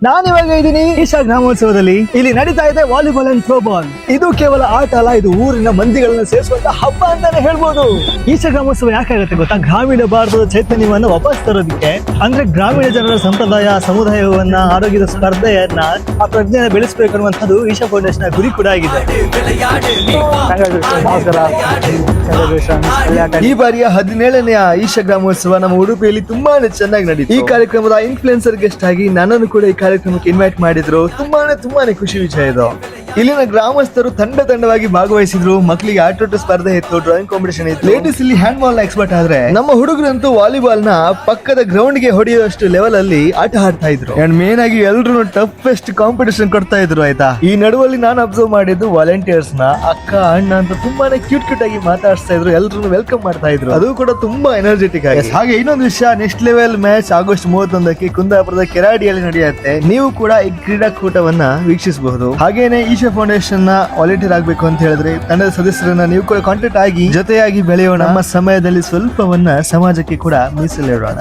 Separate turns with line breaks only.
ನಾನು ಇವಾಗ ಇದ್ದೀನಿ ಈಶಾ ಗ್ರಾಮೋತ್ಸವದಲ್ಲಿ. ಇಲ್ಲಿ ನಡೀತಾ ಇದೆ ವಾಲಿಬಾಲ್ ಅಂಡ್ ಥ್ರೋಬಾಲ್. ಇದು ಕೇವಲ ಆಟ ಅಲ್ಲ, ಇದು ಊರಿನ ಮಂದಿಗಳನ್ನ ಸೇರಿಸುವಂತ ಹಬ್ಬ ಅಂತಾನೆ ಹೇಳ್ಬೋದು. ಈಶಾ ಗ್ರಾಮೋತ್ಸವ ಯಾಕಾಗುತ್ತೆ ಗೊತ್ತಾ? ಗ್ರಾಮೀಣ ಭಾರತದ ಚೈತನ್ಯವನ್ನು ವಾಪಸ್ ತರೋದಕ್ಕೆ. ಅಂದ್ರೆ ಗ್ರಾಮೀಣ ಜನರ ಸಂಪ್ರದಾಯ, ಸಮುದಾಯವನ್ನ, ಆರೋಗ್ಯದ ಸ್ಪರ್ಧೆಯನ್ನ, ಆ ಪ್ರಜ್ಞೆನ ಬೆಳೆಸಬೇಕು ಅನ್ನುವಂಥದ್ದು ಈಶಾ ಫೌಂಡೇಶನ್ ಗುರಿ ಕೂಡ ಆಗಿದೆ. ಈ ಬಾರಿಯ 17ನೇ ಈಶಾ ಗ್ರಾಮೋತ್ಸವ ನಮ್ಮ ಉಡುಪಿಯಲ್ಲಿ ತುಂಬಾನೇ ಚೆನ್ನಾಗಿ ನಡೆಯಿತು. ಈ ಕಾರ್ಯಕ್ರಮದ ಇನ್ಫ್ಲುಯೆನ್ಸರ್ ಗೆಸ್ಟ್ ಆಗಿ ನನ್ನನ್ನು ಕೂಡ ಈ ಕಾರ್ಯಕ್ರಮಕ್ಕೆ ಇನ್ವೈಟ್ ಮಾಡಿದ್ರು. ತುಂಬಾನೇ ಖುಷಿ ವಿಷಯ ಇದು. ಇಲ್ಲಿನ ಗ್ರಾಮಸ್ಥರು ತಂಡವಾಗಿ ಭಾಗವಹಿಸಿದ್ರು. ಮಕ್ಕಳಿಗೆ ಆಟೋಟ ಸ್ಪರ್ಧೆ ಇತ್ತು, ಡ್ರಾಯಿಂಗ್ ಕಾಂಪಿಟೇಷನ್ ಇತ್ತು. ಲೇಡೀಸ್ ಇಲ್ಲಿ ಹ್ಯಾಂಡ್ ಬಾಲ್ ನ ಎಕ್ಸ್ಪರ್ಟ್ ಆದ್ರೆ ನಮ್ಮ ಹುಡುಗರಂತೂ ವಾಲಿಬಾಲ್ ನ ಪಕ್ಕದ ಗ್ರೌಂಡ್ ಗೆ ಹೊಡೆಯುವಷ್ಟು ಲೆವೆಲ್ ಅಲ್ಲಿ ಆಟ ಆಡ್ತಾ ಇದ್ರು. ಅಂಡ್ ಮೇನ್ ಆಗಿ ಎಲ್ರು ಟಫೆಸ್ಟ್ ಕಾಂಪಿಟೇಷನ್ ಕೊಡ್ತಾ ಇದ್ರು. ಆಯ್ತಾ, ಈ ನಡುವಲ್ಲಿ ನಾನು ಅಬ್ಸರ್ವ್ ಮಾಡಿದ್ದು ವಾಲಂಟಿಯರ್ಸ್ ನ ಅಕ್ಕ ಅಣ್ಣ ಅಂತ ತುಂಬಾನೇ ಕ್ಯೂಟ್ ಆಗಿ ಮಾತಾಡ್ತಾ ಇದ್ರು. ಎಲ್ರು ವೆಲ್ಕಮ್ ಮಾಡ್ತಾ ಇದ್ರು. ಅದು ಕೂಡ ತುಂಬಾ ಎನರ್ಜೆಟಿಕ್ ಆಗಿ. ಹಾಗೆ ಇನ್ನೊಂದು ವಿಷಯ, ನೆಕ್ಸ್ಟ್ ಲೆವೆಲ್ ಮ್ಯಾಚ್ ಆಗಸ್ಟ್ 31ಕ್ಕೆ ಕುಂದಾಪುರದ ಕೆರಾಡಿಯಲ್ಲಿ ನಡೆಯುತ್ತೆ. ನೀವು ಕೂಡ ಈ ಕ್ರೀಡಾಕೂಟವನ್ನ ವೀಕ್ಷಿಸಬಹುದು. ಹಾಗೇನೆ ಈಶಾ ಫೌಂಡೇಶನ್ ನ ವಾಲಂಟಿಯರ್ ಆಗ್ಬೇಕು ಅಂತ ಹೇಳಿದ್ರೆ ತಂಡದ ಸದಸ್ಯರನ್ನ ನೀವು ಕೂಡ ಕಾಂಟ್ಯಾಕ್ಟ್ ಆಗಿ ಜೊತೆಯಾಗಿ ಬೆಳೆಯೋಣ. ನಮ್ಮ ಸಮಯದಲ್ಲಿ ಸ್ವಲ್ಪವನ್ನ ಸಮಾಜಕ್ಕೆ ಕೂಡ ಮೀಸಲಿಡೋಣ.